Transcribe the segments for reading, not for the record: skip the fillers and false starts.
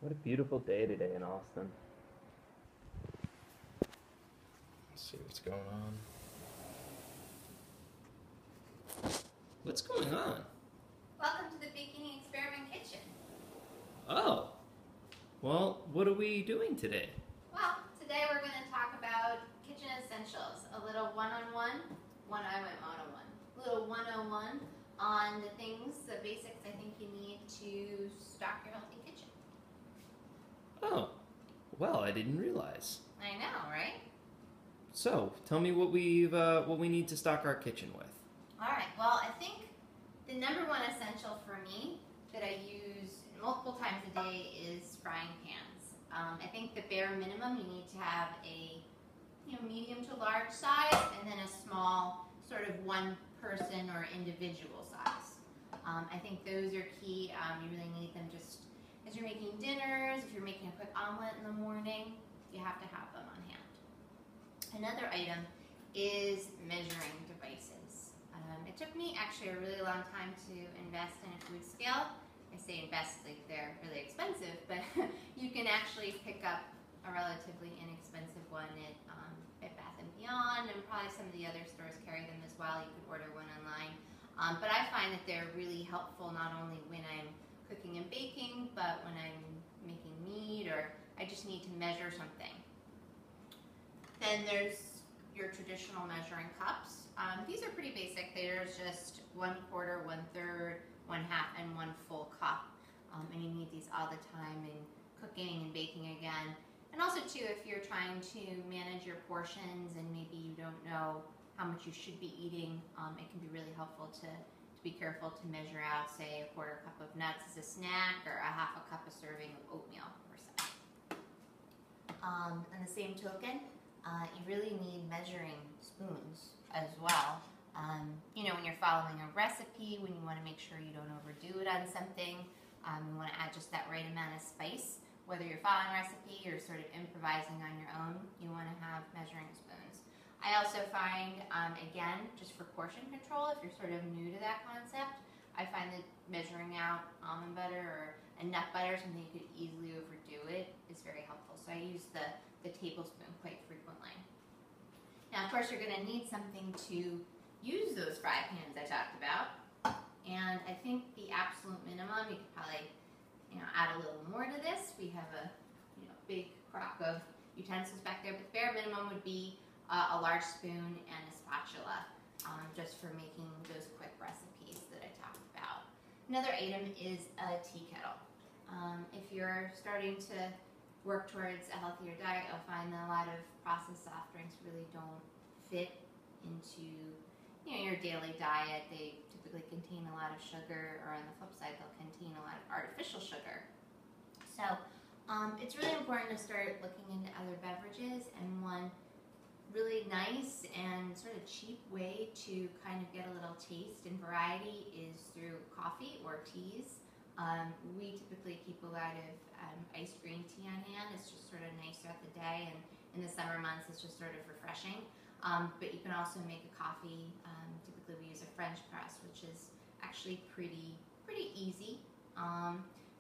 What a beautiful day today in Austin. Let's see what's going on. What's going on? Welcome to the Bikini Experiment Kitchen. Oh, well, what are we doing today? Well, today we're going to talk about kitchen essentials. A little one-on-one, a little 101 on the things, the basics I think you need to stock your healthy kitchen. Oh, well, I didn't realize. I know, right? So, tell me what we need to stock our kitchen with. All right, well, I think the number one essential for me that I use multiple times a day is frying pans. I think the bare minimum, you need to have a medium to large size and then a small sort of one person or individual size. I think those are key. You really need them just as you're making dinners, if you're making a quick omelet in the morning, you have to have them on hand. Another item is measuring devices. It took me actually a really long time to invest in a food scale. I say invest like they're really expensive, but you can actually pick up a relatively inexpensive one at Bed Bath & Beyond, and probably some of the other stores carry them as well. You could order one online. But I find that they're really helpful not only when I'm cooking and baking, but when I'm making meat or I just need to measure something. Then there's your traditional measuring cups. These are pretty basic. There's just 1/4, 1/3, 1/2, and 1 full cup. And you need these all the time in cooking and baking again. And also too, if you're trying to manage your portions and maybe you don't know how much you should be eating, it can be really helpful to be careful to measure out, say, 1/4 cup of nuts as a snack or a 1/2 cup of serving of oatmeal or something. On the same token, you really need measuring spoons as well. When you're following a recipe, when you want to make sure you don't overdo it on something, you want to add just that right amount of spice. Whether you're following a recipe or sort of improvising on your own, you want to have measuring spoons. I also find, again, just for portion control, if you're sort of new to that concept, I find that measuring out almond butter or a nut butter, something you could easily overdo it, is very helpful. So I use the tablespoon quite frequently. Now, of course, you're going to need something to use those fry pans I talked about. And I think the absolute minimum, you could probably add a little more to this. We have a big crock of utensils back there, but the bare minimum would be a large spoon and a spatula, just for making those quick recipes that I talked about. Another item is a tea kettle. If you're starting to work towards a healthier diet, you'll find that a lot of processed soft drinks really don't fit into your daily diet. They typically contain a lot of sugar, or on the flip side, they'll contain a lot of artificial sugar. So it's really important to start looking into other beverages, and one really nice and sort of cheap way to kind of get a little taste and variety is through coffee or teas. We typically keep a lot of iced green tea on hand. It's just sort of nice throughout the day, and in the summer months it's just sort of refreshing. But you can also make a coffee. Typically we use a French press, which is actually pretty easy.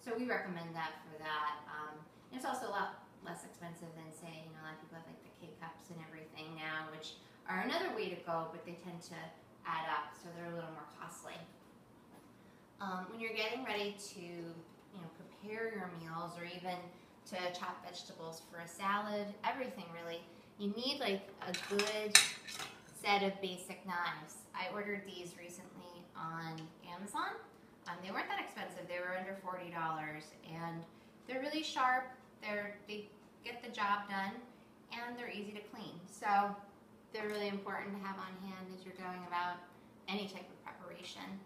So we recommend that for that. And it's also a lot less expensive than, say, a lot of people have like the K-cups and everything now, which are another way to go, but they tend to add up, so they're a little more costly. When you're getting ready to prepare your meals, or even to chop vegetables for a salad, everything really, you need like a good set of basic knives. I ordered these recently on Amazon. They weren't that expensive. They were under $40, and they're really sharp. They get the job done, and they're easy to clean. So they're really important to have on hand as you're going about any type of preparation.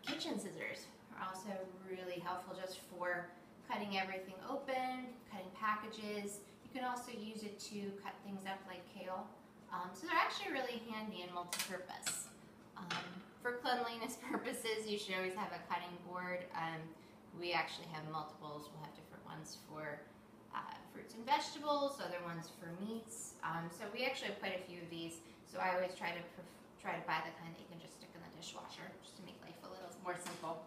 Kitchen scissors are also really helpful just for cutting everything open, cutting packages. You can also use it to cut things up like kale. So they're actually really handy and multi-purpose. For cleanliness purposes, you should always have a cutting board. We actually have multiples. We'll have different ones for fruits and vegetables, other ones for meats. So we actually have quite a few of these. So I always try to buy the kind that you can just stick in the dishwasher, just to make life a little more simple.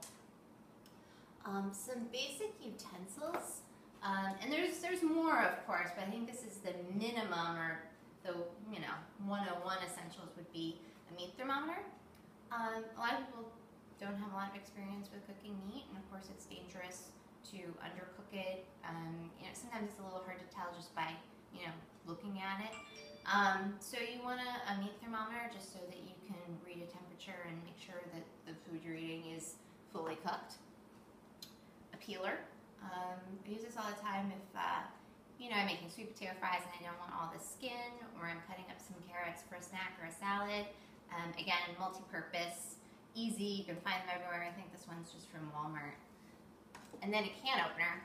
Some basic utensils, and there's more of course, but I think this is the minimum, or the 101 essentials would be a meat thermometer. A lot of people don't have a lot of experience with cooking meat, and of course it's dangerous to undercook it. Sometimes it's a little hard to tell just by looking at it. So you want a meat thermometer just so that you can read a temperature and make sure that the food you're eating is fully cooked. A peeler. I use this all the time if I'm making sweet potato fries and I don't want all the skin, or I'm cutting up some carrots for a snack or a salad. Again, multi-purpose, easy, you can find them everywhere. I think this one's just from Walmart. And then a can opener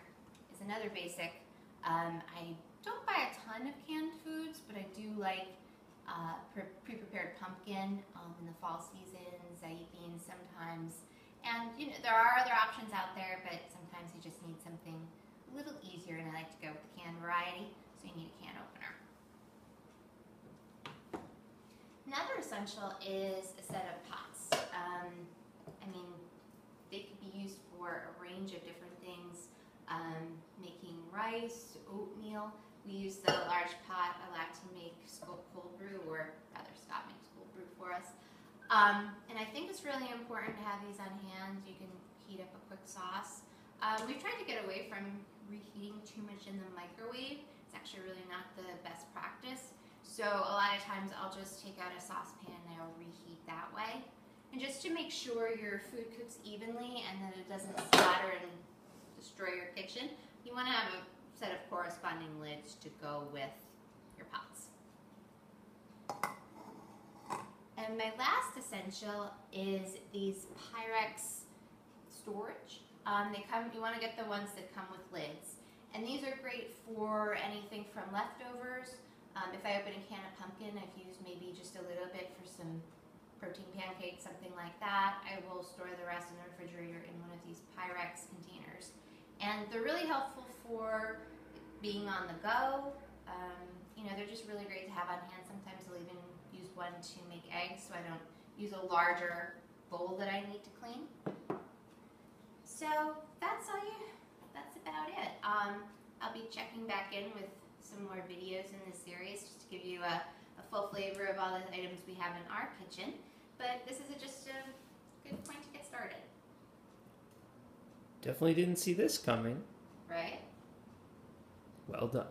is another basic. I don't buy a ton of canned foods, but I do like pre-prepared pumpkin in the fall season. I eat beans sometimes. And there are other options out there, but sometimes you just need something a little easier, and I like to go with the canned variety, so you need a can opener. Another essential is a set of pots. They could be used for a range of different things. Making rice, oatmeal. We use the large pot. I like to make cold brew, or rather Scott makes cold brew for us. And I think it's really important to have these on hand. You can heat up a quick sauce. We've tried to get away from reheating too much in the microwave. It's actually really not the best practice. So a lot of times I'll just take out a saucepan and I'll reheat that way. And just to make sure your food cooks evenly and that it doesn't splatter and destroy your kitchen, you want to have a set of corresponding lids to go with your pots. And my last essential is these Pyrex storage. You want to get the ones that come with lids. And these are great for anything from leftovers. If I open a can of pumpkin, I've used maybe just a little bit for some protein pancakes, something like that. I will store the rest in the refrigerator in one of these Pyrex containers. And they're really helpful for being on the go. They're just really great to have on hand. Sometimes I'll even use one to make eggs, so I don't use a larger bowl that I need to clean. So that's about it. I'll be checking back in with some more videos in this series just to give you a full flavor of all the items we have in our kitchen. But this is just a good point to get started. Definitely didn't see this coming. Right? Well done.